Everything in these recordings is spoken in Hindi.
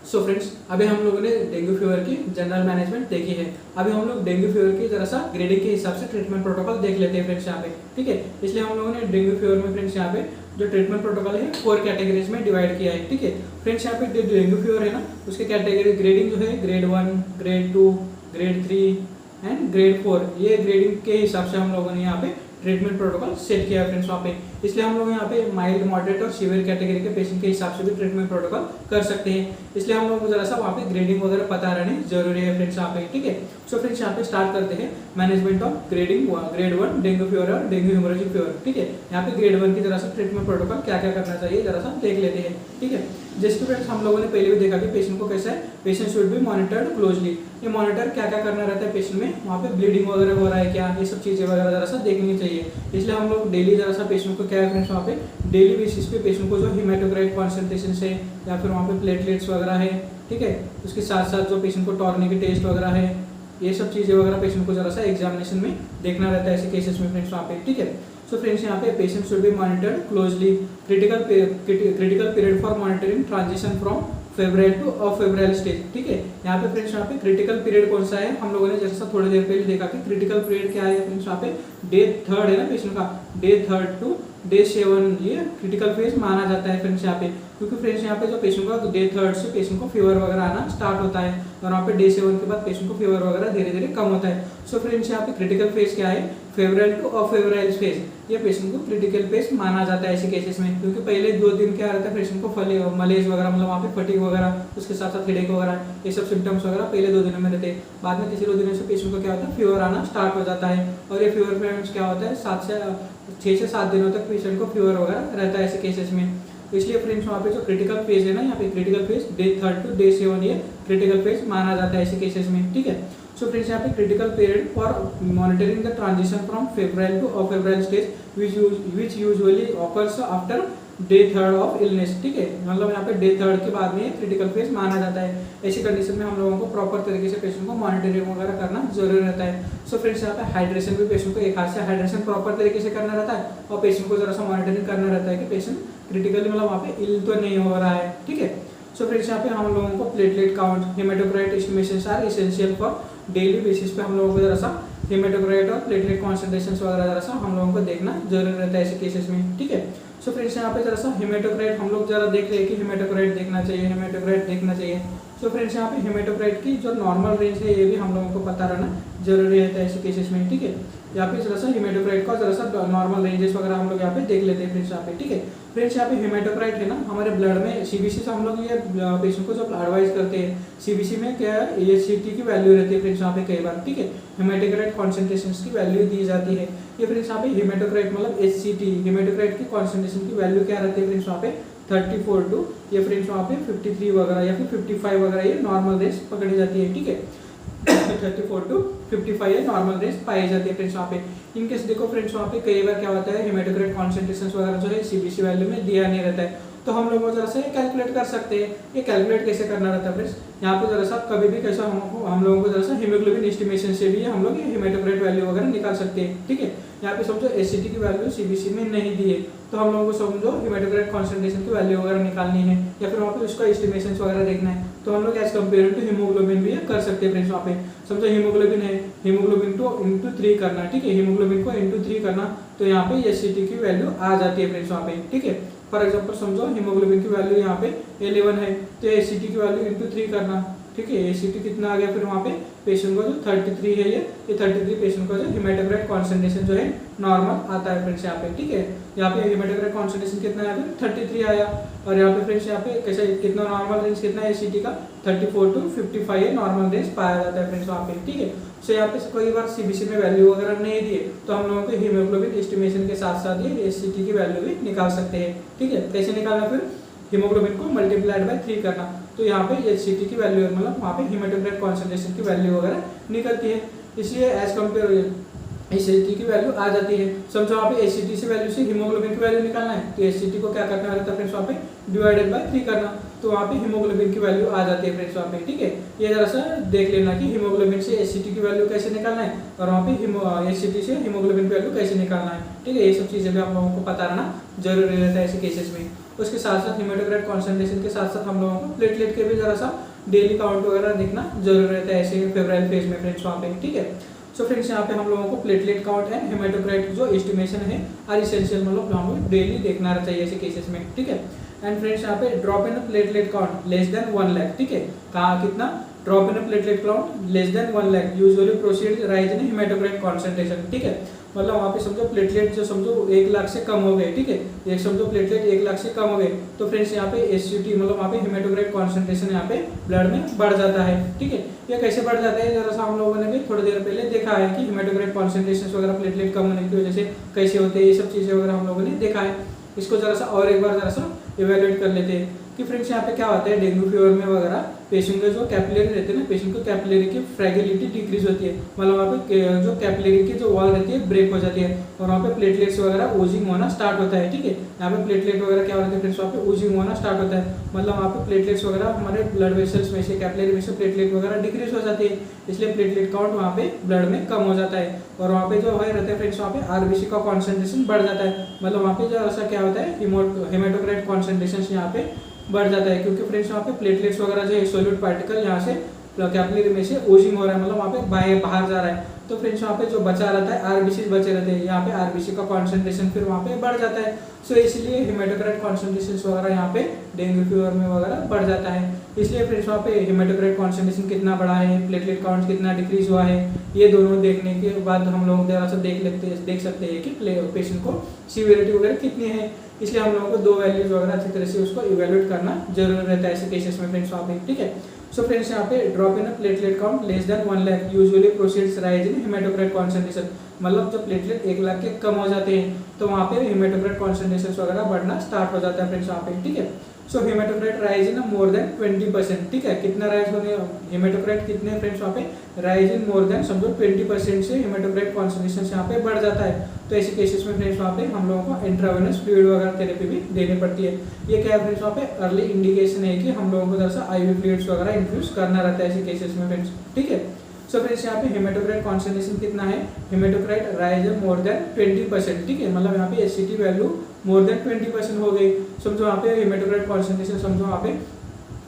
सो फ्रेंड्स, अभी हम लोगों ने डेंगू फीवर की जनरल मैनेजमेंट देखी है। अभी हम लोग डेंगू फीवर की जरा सा ग्रेडिंग के हिसाब से ट्रीटमेंट प्रोटोकॉल देख लेते हैं फ्रेंड्स यहाँ पे। ठीक है, इसलिए हम लोगों ने डेंगू फीवर में फ्रेंड्स यहाँ पे जो ट्रीटमेंट प्रोटोकॉल है 4 कैटेगरीज में डिवाइड किया है। ठीक है फ्रेंड्स, यहाँ पे डेंगू फीवर है ना, उसके कैटेगरी ग्रेडिंग जो है grade 1, grade 2, grade 3 and grade 4, ये ग्रेडिंग के हिसाब से हम लोगों ने यहाँ पे ट्रीटमेंट प्रोटोकॉल सेट किया है फ्रेंड्स वहाँ पे। इसलिए हम लोग यहाँ पे माइल्ड, मॉडरेट और सीवियर कैटेगरी के पेशेंट के हिसाब से भी ट्रीटमेंट प्रोटोकॉल कर सकते हैं। इसलिए हम लोग को जरा सा वहाँ पे ग्रेडिंग वगैरह पता रहने जरूरी है फ्रेंड्स यहाँ पे। ठीक है, सो फ्रेंड्स यहाँ पे स्टार्ट करते हैं management of grading grade 1 dengue fever और डेंगू हेमोरेजिक फीवर। ठीक है, यहाँ पे ग्रेड 1 की जरा सा ट्रीटमेंट प्रोटोकॉल क्या क्या करना चाहिए जरा सा देख लेते हैं। ठीक है, जैसे फ्रेंड्स हम लोगों ने पहले भी देखा कि पेशेंट को कैसा है, patient should be monitored closely. ये मॉनिटर क्या क्या करना रहता है पेशेंट में, वहाँ पे ब्लीडिंग वगैरह हो रहा है क्या, ये सब चीजें वगैरह जरा सा देखनी चाहिए। इसलिए हम लोग डेली जरा सा पेशेंट को क्या है फ्रेंड्स, वहाँ पे डेली बेसिस पे पेशेंट को जो हेमाटोक्राइट कॉन्सेंट्रेशन से या फिर वहाँ पे प्लेटलेट्स वगैरह है, ठीक है, उसके साथ साथ जो पेशेंट को टॉर्नी की टेस्ट वगैरह है, ये सब चीजें वगैरह पेशेंट को जरा सा एग्जामिनेशन में देखना रहता है ऐसे केसेस में फ्रेंड्स वहाँ पे। ठीक है, सो फ्रेंड्स यहाँ पे patient should be monitored closely. Critical period for monitoring transition from febrile to afebrile stage. ठीक है, यहाँ पे फ्रेंड्स यहाँ पे क्रिटिकल पीरियड कौन सा है, हम लोगों ने जैसा थोड़ी देर पहले देखा कि क्रिटिकल पीरियड क्या है फ्रेंड्स, यहाँ पे डे 3 है ना पेशेंट का, डे 3 टू डे 7 ये क्रिटिकल फेज माना जाता है फ्रेंड्स यहाँ पे। क्योंकि फ्रेंड्स यहाँ पे जो पेशेंट का डे 3 से पेशेंट को फीवर वगैरह आना स्टार्ट होता है और वहाँ पे डे 7 के बाद पेशेंट को फीवर वगैरह धीरे धीरे कम होता है। सो फ्रेंड्स यहाँ पे क्रिटिकल फेज क्या है, फेब्राइल टू अफेब्राइल फेज, ये पेशेंट को क्रिटिकल फेज माना जाता है ऐसे केसेस में। क्योंकि पहले 2 दिन क्या रहता है पेशेंट को मलेज वगैरह, मतलब वहाँ पे फटीग वगैरह, उसके साथ साथ हेडेक वगैरह, ये सब सिम्टम्स वगैरह पहले 2 दिनों में रहते हैं। बाद में तीसरे 2 दिनों से पेशेंट को क्या होता है, फीवर आना स्टार्ट हो जाता है। और ये फीवर फ्रेंड्स क्या होता है 6 से 7 दिनों तक पेशेंट को फीवर वगैरह रहता है ऐसे केसेस में। इसलिए फ्रेंड्स वहाँ पे जो क्रिटिकल फेज है ना, यहाँ पे critical phase day 3 to day 7 ये क्रिटिकल फेज माना जाता है ऐसे केसेस में। ठीक है, सो फ्रेंड्स यहाँ पे critical period for monitoring the transition from febrile to afebrile stage which usually occurs after day 3 of illness. ठीक है, मतलब यहाँ पे डे 3 के बाद में क्रिटिकल फेज माना जाता है। ऐसी कंडीशन में हम लोगों को प्रॉपर तरीके से पेशेंट को मॉनिटरिंग वगैरह करना जरूरी रहता है। सो फ्रेंड्स यहाँ पे हाइड्रेशन भी पेशेंट को एक हाथ से हाइड्रेशन प्रॉपर तरीके से करना रहता है और पेशेंट को जरा सा मॉनिटरिंग करना रहता है कि पेशेंट क्रिटिकली मतलब वहाँ पे इल तो नहीं हो रहा है। ठीक है, सो फ्रेंड्स यहाँ पे हम लोगों को platelet count, haematocrit estimations are essential for daily basis पे हम लोगों को जरा सा हेमाटोक्राइट और प्लेटलेट कॉन्सेंट्रेशंस वगैरह जरा सा हम लोगों को देखना जरूरी रहता है ऐसे केसेस में। ठीक है, सो फ्रेंड्स यहाँ पे जरा सा हेमाटोक्राइट हम लोग जरा देख रहे हैं कि हेमाटोक्राइट देखना चाहिए, हेमाटोक्राइट देखना चाहिए। सो फ्रेंड्स यहाँ पे हेमाटोक्राइट की जो नॉर्मल रेंज है ये भी हम लोगों को पता रहना जरूरी रहता है ऐसे केसेस में। ठीक है, यहाँ पे जरा सा हेमाटोक्राइट का जरा सा नॉर्मल रेंजेस वगैरह हम लोग यहाँ पे देख लेते हैं फ्रेंड्स यहाँ पे। ठीक है, फ्रेंड्स यहाँ पे हेमाटोक्राइट है ना, हमारे ब्लड में सीबीसी से हम लोग ये पेशेंट को जो एडवाइस करते हैं, सीबीसी में क्या है एचसीटी की वैल्यू रहती है फ्रेंड्स यहाँ पे कई बार। ठीक है, हेमाटोक्राइट कॉन्सेंट्रेशन की वैल्यू दी जाती है। ये फ्रेंड्स यहाँ पे हेमाटोक्राइट मतलब एचसीटी, हेमाटोक्राइट की कॉन्सेंट्रेशन की वैल्यू क्या रहती है फ्रेंड्स वहाँ पे 34 टू ये फ्रेंड्स वहाँ पे 53 वगैरह या फिर 55 वगैरह ये नॉर्मल रेंज पकड़ी जाती है। ठीक है, 34 टू 55 ये नॉर्मल रेंज पाई जाती है फ्रेंड्स वहाँ पे। इनकेस देखो फ्रेंड्स वहाँ पे कई बार क्या होता है हेमाटोक्राइट कॉन्सेंट्रेशन वगैरह जो है सीबीसी वैल्यू में दिया नहीं रहता है, तो हम लोग जरा सा कैलकुलेट कर सकते हैं। ये कैलकुलेट कैसे करना रहता है फ्रेंड्स, यहाँ पे जरा सा कभी भी कैसा हम लोगों को जरा सा हीमोग्लोबिन एस्टिमेशन से भी हम लोग हेमाटोक्राइट वैल्यू वगैरह निकाल सकते हैं। ठीक है, यहाँ पे समझो एचसीटी की वैल्यू सीबीसी में नहीं दी है, तो हम लोगों को समझो हेमाटोक्राइट कॉन्सेंट्रेशन की वैल्यू वगैरह निकालनी है या फिर वहाँ पे उसका एस्टिमेशन वगैरह देखना है, तो हम लोग एज कम्पेयर टू हीमोग्लोबिन भी कर सकते हैं फ्रेंड्स। वहाँ पे समझो हीमोग्लोबिन है, हीमोग्लोबिन को इंटू 3 करना है। ठीक है, हीमोग्लोबिन को इंटू 3 करना, तो यहाँ पे एचसीटी की वैल्यू आ जाती है फ्रेंड्स वहाँ पे। ठीक है, फॉर एग्जांपल समझो हीमोग्लोबिन की वैल्यू यहाँ पे 11 है, तो एचसीटी की वैल्यू इंटू 3 करना। ठीक है, एचसीटी कितना आ गया फिर वहाँ पे पेशेंट को जो 33 है, ये 33 पेशेंट का जो हेमाटोक्राइट कॉन्सेंट्रेशन जो है नॉर्मल आता है फ्रेंड्स यहाँ पे। ठीक है, यहाँ पे हेमाटोक्राइट कॉन्सेंट्रेशन कितना है, 33 आया, और यहाँ पे फ्रेंड्स यहाँ पे कैसे कितना नॉर्मल रेंज कितना है एचसीटी का 34 टू 55 ये नॉर्मल रेंज पाया जाता है फ्रेंड्स वहाँ पे। ठीक है, सो यहाँ पे कोई बार सीबीसी में वैल्यू वगैरह नहीं दिए तो हम लोगों को हीमोग्लोबिन एस्टिमेशन के साथ साथ ये एचसीटी की वैल्यू भी निकाल सकते हैं। ठीक है, कैसे निकालना, फिर हीमोग्लोबिन को मल्टीप्लाइड बाय 3 करना, तो यहाँ पे एचसीटी की वैल्यू मतलब वहाँ पे हेमाटोक्राइट कॉन्सेंट्रेशन की वैल्यू वगैरह निकलती है। इसलिए एज कम्पेयर एचसीटी की वैल्यू आ जाती है। समझो वहाँ पे एचसीटी से वैल्यू से हीमोग्लोबिन की वैल्यू निकालना है, तो एचसीटी को क्या करना रहता है फ्रेंड्स वहाँ पे डिवाइडेड बाय 3 करना, तो वहाँ पे हीमोग्लोबिन की वैल्यू आ जाती है फ्रेंड्स वहाँ पे। ठीक है, ये जरा सा देख लेना कि हीमोग्लोबिन से एचसीटी की वैल्यू कैसे निकालना है और वहाँ पे एचसीटी से हीमोग्लोबिन की वैल्यू कैसे निकालना है। ठीक है, ये सब चीजें भी आप लोगों को पता रहना जरूरी रहता है ऐसे केसेस में। उसके साथ साथ हेमेटोक्राइट कॉन्सेंट्रेशन के साथ साथ हम लोगों को प्लेटलेट के भी जरा सा डेली काउंट वगैरह देखना जरूर रहता है ऐसे फेब्राइल फेज में फ्रेंड्स वहाँ पे, ठीक है। सो फ्रेंड्स यहाँ पे हम लोगों को प्लेटलेट काउंट एंड हेमेटोक्राइट जो एस्टिमेशन है आर इसेंशियल, मतलब हमें डेली देखना रहता है ऐसे केसेस में, ठीक है। एंड फ्रेंड्स यहाँ पे drop in platelet count less than 1 lakh, ठीक है। कहाँ कितना drop in platelet count less than 1 lakh usually proceed rise in haematocrit concentration, ठीक है। मतलब वहाँ पे समझो प्लेटलेट जो समझो 1 लाख से कम हो गए, ठीक है, एक समझो प्लेटलेट 1 लाख से कम हो गए तो फ्रेंड्स यहाँ पे एससीटी मतलब वहाँ पे हेमेटोक्राइट कॉन्सेंट्रेशन यहाँ पे ब्लड में बढ़ जाता है, ठीक है। ये कैसे बढ़ जाता है जरा सा हम लोगों ने भी थोड़ी देर पहले देखा है कि हेमेटोक्राइट कॉन्सेंट्रेशन वगैरह प्लेटलेट कम होने की वजह से कैसे होते हैं, ये सब चीजें वगैरह हम लोगों ने देखा है। इसको जरा सा और एक बार जरा सा इवेल्युएट कर लेते हैं कि फ्रेंड्स यहाँ पे क्या होता है डेंगू फीवर में वगैरह पेशेंट के जो कैपिलरी रहते हैं ना, पेशेंट को कैपिलरी की फ्रैगिलिटी डिक्रीज होती है, मतलब वहाँ पे जो कैपिलरी की जो वॉल रहती है ब्रेक हो जाती है और वहाँ पे प्लेटलेट्स वगैरह ओजिंग होना स्टार्ट होता है, ठीक है। यहाँ पे प्लेटलेट वगैरह क्या होता है फ्रेंड्स वहाँ पे ओजिंग होना स्टार्ट होता है, मतलब वहाँ पे प्लेटलेट्स वगैरह हमारे ब्लड वेसल्स में से कैपिलरी में से प्लेटलेट वगैरह डिक्रीज हो जाती है, इसलिए प्लेटलेट काउंट वहाँ पे ब्लड में कम हो जाता है और वहाँ पे जो है रहते हैं फ्रेंड्स वहाँ पे आरबीसी का कॉन्सेंट्रेशन बढ़ जाता है, मतलब वहाँ पे जो ऐसा क्या होता है हेमेटोक्राइट कॉन्सेंट्रेशन यहाँ पे बढ़ जाता है क्योंकि फ्रेंड्स वहाँ पे प्लेटलेट्स वगैरह जो है सोल्यूट पार्टिकल यहाँ से कैपिलरी में से ओजिंग हो रहा है, मतलब वहाँ पे बाहर जा रहा है, तो फ्रेंड्स वहाँ पे जो बचा रहता है आरबीसी बचे रहते हैं, यहाँ पे आरबीसी का कॉन्सेंट्रेशन फिर वहाँ पे बढ़ जाता है। सो इसलिए हेमेटोक्राइट कॉन्सेंट्रेशन वगैरह यहाँ पे डेंगू फीवर में वगैरह बढ़ जाता है। इसलिए फ्रेंड्स वहाँ पे हेमेटोक्राइट कॉन्सेंट्रेशन कितना बढ़ा है, प्लेटलेट काउंट कितना डिक्रीज हुआ है, ये दोनों देखने के बाद हम लोग जरा सा देख सकते हैं कि पेशेंट को सीवियरिटी वगैरह कितनी है, इसलिए हम लोगों को दो वैल्यूज वगैरह अच्छी तरह से उसको इवेल्युएट करना जरूर रहता है ऐसे केसेस में फ्रेंड्स वहाँ पे, ठीक है। सो फ्रेंड्स यहाँ पे drop in platelet count less than 1 lakh usually proceeds rise in haematocrit concentration, मतलब जब प्लेटलेट 1 लाख के कम हो जाते हैं तो वहाँ पे हेमेटोक्राइट कॉन्सेंट्रेशन वगैरह बढ़ना स्टार्ट हो जाता है फ्रेंड्स वहाँ पे, ठीक है। सो हेमेटोक्राइट राइज इन मोर देन 20%, ठीक है। कितना राइज होने हेमेटोक्राइट कितने फ्रेंड्स वहाँ पे राइज इन मोर देन समझो 20% से हेमेटोक्राइट कॉन्सेंट्रेशन यहाँ पे बढ़ जाता है, तो ऐसे केसेस में फ्रेंड्स वहाँ पे हम लोगों को इंट्रावेनस फ्लूइड वगैरह थेरेपी भी देनी पड़ती है। ये क्या है फ्रेंड्स वहाँ पे अर्ली इंडिकेशन है कि हम लोगों को जरा सा आईवी फ्लूइड्स वगैरह इन्फ्यूज करना रहता है ऐसे केसेस में फ्रेंड्स, ठीक है। सो फ्रेंड्स यहाँ पे हेमेटोक्राइट कॉन्सेंट्रेशन कितना है, हेमेटोक्राइट राइज मोर देन 20%, ठीक है, मतलब यहाँ पे एससीटी वैल्यू मोर देन 20% हो गई, समझो यहाँ पे हेमेटोक्राइट कॉन्सेंट्रेशन समझो वहाँ पे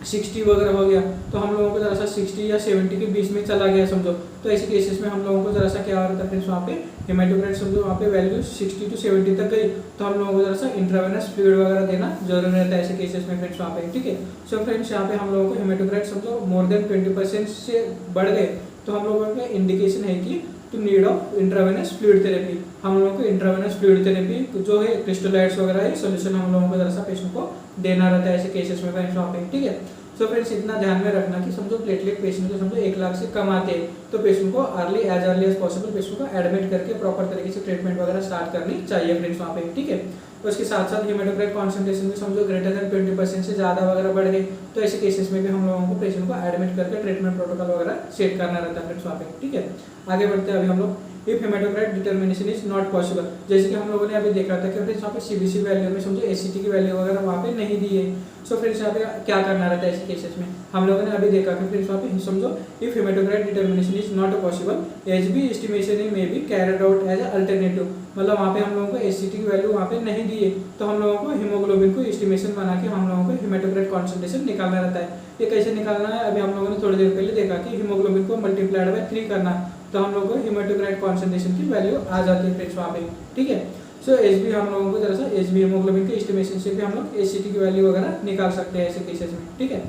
60 वगैरह हो गया, तो हम लोगों को जरा सा 60 या 70 के बीच में चला गया समझो, तो ऐसे केसेस में हम लोगों को जरा सा क्या हो रहा था फ्रेंड्स वहाँ पे हेमेटोक्राइट समझो वहाँ पे वैल्यू 60 to 70 तक गई, तो हम लोगों को जरा सा इंट्रावेनस फ्लूइड वगैरह देना जरूरी रहता है ऐसे केसेस में फ्रेंड्स वहाँ पे, ठीक है। सो फ्रेंड्स यहाँ पे हम लोगों को हेमेटोक्राइट समझो मोर देन 20% से बढ़ गए तो हम लोगों का इंडिकेशन है कि to need of intravenous fluid therapy, हम लोगों को इंट्रावेनस फ्लूइड थेरेपी जो है क्रिस्टलाइट्स वगैरह है सोल्यूशन हम लोगों को जरा सा पेशेंट को देना रहता है ऐसे केसेस में फ्रेंड्स वहाँ पे, ठीक है। सो फ्रेंड्स इतना ध्यान में रखना कि समझो प्लेटलेट पेशेंट को समझो 1 लाख से कम आते हैं तो पेशेंट को अर्ली एज पॉसिबल पेशेंट को एडमिट करके प्रॉपर तरीके से ट्रीटमेंट वगैरह स्टार्ट करनी चाहिए फ्रेंड्स वहाँ पे, ठीक है। उसके साथ साथ हेमेटोक्राइट कॉन्सेंट्रेशन भी समझो ग्रेटर देन 20% से ज़्यादा वगैरह बढ़ गई तो ऐसे केसेस में भी हम लोगों को पेशेंट को एडमिट करके ट्रीटमेंट प्रोटोकॉल वगैरह सेट करना रहता है फ्रेंड्स वहाँ पे, ठीक है। आगे बढ़ते हैं अभी हम लोग if haematocrit determination is not possible, जैसे कि हम लोगों ने अभी देखा था कि फ्रेंड्स वहाँ पे सीबीसी वैल्यू में समझो एससीटी की वैल्यू वगैरह वहाँ पे नहीं दी है, सो फ्रेंड्स यहाँ पे क्या करना रहता है ऐसे केसेस में हम लोगों ने अभी देखा कि फ्रेंड्स वहाँ पे समझो if haematocrit determination is not possible HB estimation may be carried out as alternative, मतलब वहाँ पे हम लोगों को एससीटी की वैल्यू वहाँ पे नहीं दी है तो हम लोगों को हीमोग्लोबिन को एस्टिमेशन बना के हम लोगों को हेमेटोक्राइट कॉन्सेंट्रेशन निकालना रहता है। ये कैसे निकालना है अभी हम लोगों ने थोड़ी देर पहले देखा कि हीमोग्लोबिन को मल्टीप्लाइड बाय 3 करना तो हम लोगों को हेमेटोक्राइट कॉन्सेंट्रेशन की वैल्यू आ जाती है फ्रेंड्स वहाँ पे, ठीक है। सो एचबी हम लोगों को जरा सा एचबी हीमोग्लोबिन के एस्टिमेशन से भी हम लोग एससीटी की वैल्यू वगैरह निकाल सकते हैं ऐसे केसेस में, ठीक है।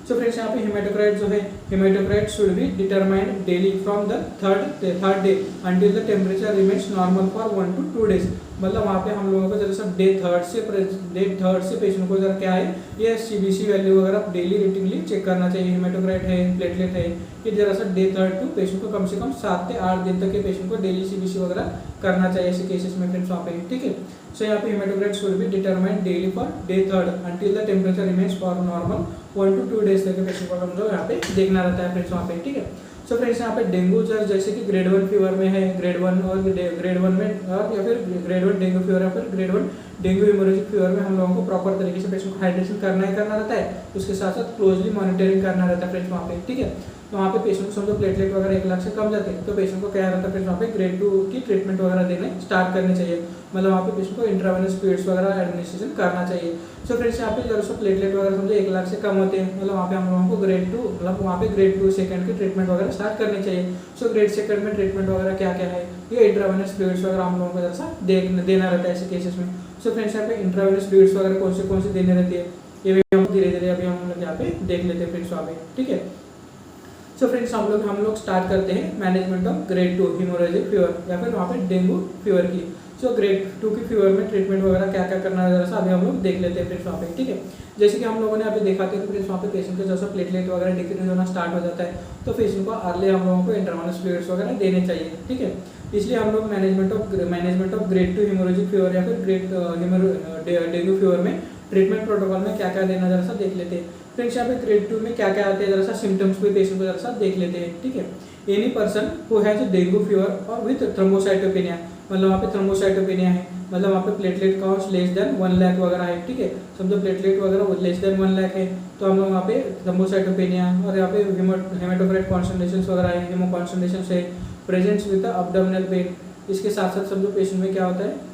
सो फ्रेंड्स यहाँ पे हेमेटोक्राइट जो है haematocrit should be determined daily from the third day until the temperature remains normal for 1 to 2 days, मतलब वहाँ पे हम लोगों को जरा सा डे थर्ड से पेशेंट को जरा क्या है ये सीबीसी वैल्यू वगैरह डेली रूटीनली चेक करना चाहिए, हेमेटोक्राइट है प्लेटलेट है कि जरा सा डे थर्ड टू पेशेंट को कम से कम 7 से 8 दिन तक के पेशेंट को डेली सीबीसी वगैरह करना चाहिए ऐसे केसेस में फ्रेंड्स वहाँ पे, ठीक है। सो यहाँ पे haematocrit should be determined daily for day third until the temperature remains for normal 1 to 2 days तक के पेशेंट को हम लोग यहाँ पे देखना रहता है फ्रेंड्स वहाँ पे, ठीक है। सो फ्रेंड्स यहाँ पे डेंगू जैसे कि ग्रेड 1 फीवर में है, ग्रेड 1 और ग्रेड 1 में या फिर ग्रेड 1 डेंगू फीवर या फिर ग्रेड 1 डेंगू हेमोरेजिक फीवर में हम लोगों को प्रॉपर तरीके से पेशेंट को हाइड्रेशन करना ही करना रहता है, उसके साथ साथ क्लोजली मॉनिटरिंग करना रहता है फ्रेंड्स वहाँ पे, ठीक है। तो वहाँ पे पेशेंट को समझो प्लेटलेट वगैरह 1 लाख से कम जाते हैं तो पेशेंट को क्या रहता है, फिर वहाँ पे ग्रेड 2 की ट्रीटमेंट वगैरह देने स्टार्ट करनी चाहिए, मतलब वहाँ पे पेशेंट को इंट्रावेनस फ्लूइड्स वगैरह एडमिनिस्ट्रेशन करना चाहिए। सो फ्रेंड्स यहाँ पे जब प्लेटलेट वगैरह समझो 1 लाख से कम होते हैं, मतलब वहाँ पे हम लोगों को ग्रेड 2 मतलब वहाँ पे ग्रेड 2 सेकंड की ट्रीटमेंट वगैरह स्टार्ट करनी चाहिए। सो ग्रेड सेकंड में ट्रीटमेंट वगैरह क्या क्या है, ये इंट्रावेनस फ्लूइड्स वगैरह हम लोगों को जैसा देना रहता है ऐसे केसेस में। सो फ्रेंड्स यहाँ पे इंट्रावेनस फ्लूइड्स वगैरह कौन से देने रहती है, ये भी हम धीरे धीरे अभी हम लोग यहाँ पे देख लेते हैं फ्रेंड्स वहाँ पे, ठीक है। सो फ्रेंड्स हम लोग स्टार्ट करते हैं management of grade 2 haemorrhagic fever या फिर वहाँ पे डेंगू फीवर की। सो ग्रेड 2 की फीवर में ट्रीटमेंट वगैरह क्या क्या करना है जरा अभी हम लोग देख लेते हैं फ्रेंड्स वहाँ पे, ठीक है। जैसे कि हम लोगों ने अभी देखा था कि फ्रेंड्स वहाँ पे पेशेंट का जैसा प्लेटलेट वगैरह डिक्रीज होना स्टार्ट हो जाता है तो पेशेंट को अर्ली हम लोगों को इंट्रावेनस फ्लूइड्स वगैरह देने चाहिए, ठीक है। इसलिए हम लोग management of grade 2 haemorrhagic fever या फिर डेंगू फीवर में ट्रीटमेंट प्रोटोकॉल में क्या क्या देना जरा देख लेते हैं। फ्रेंड्स यहाँ पे ग्रेड 2 में क्या क्या आते हैं जरा सिम्टम्स भी पेशेंट को जरा देख लेते हैं, ठीक है। Any person who has dengue fever और विथ थ्रोम्बोसाइटोपेनिया, मतलब वहाँ पे थ्रोम्बोसाइटोपेनिया है, मतलब वहाँ पे platelet count less than 1 lakh वगैरह है, ठीक है। समझो प्लेटलेट वगैरह लेस देन 1 लाख है तो हम लोग वहाँ पे थ्रोम्बोसाइटोपेनिया और यहाँ पे हेमाटोक्राइट कॉन्संट्रेशन वगैरह है, हेमो कॉन्संट्रेशन है, प्रेजेंस विद अब्डोमिनल पेन, इसके साथ साथ समझो पेशेंट में क्या होता है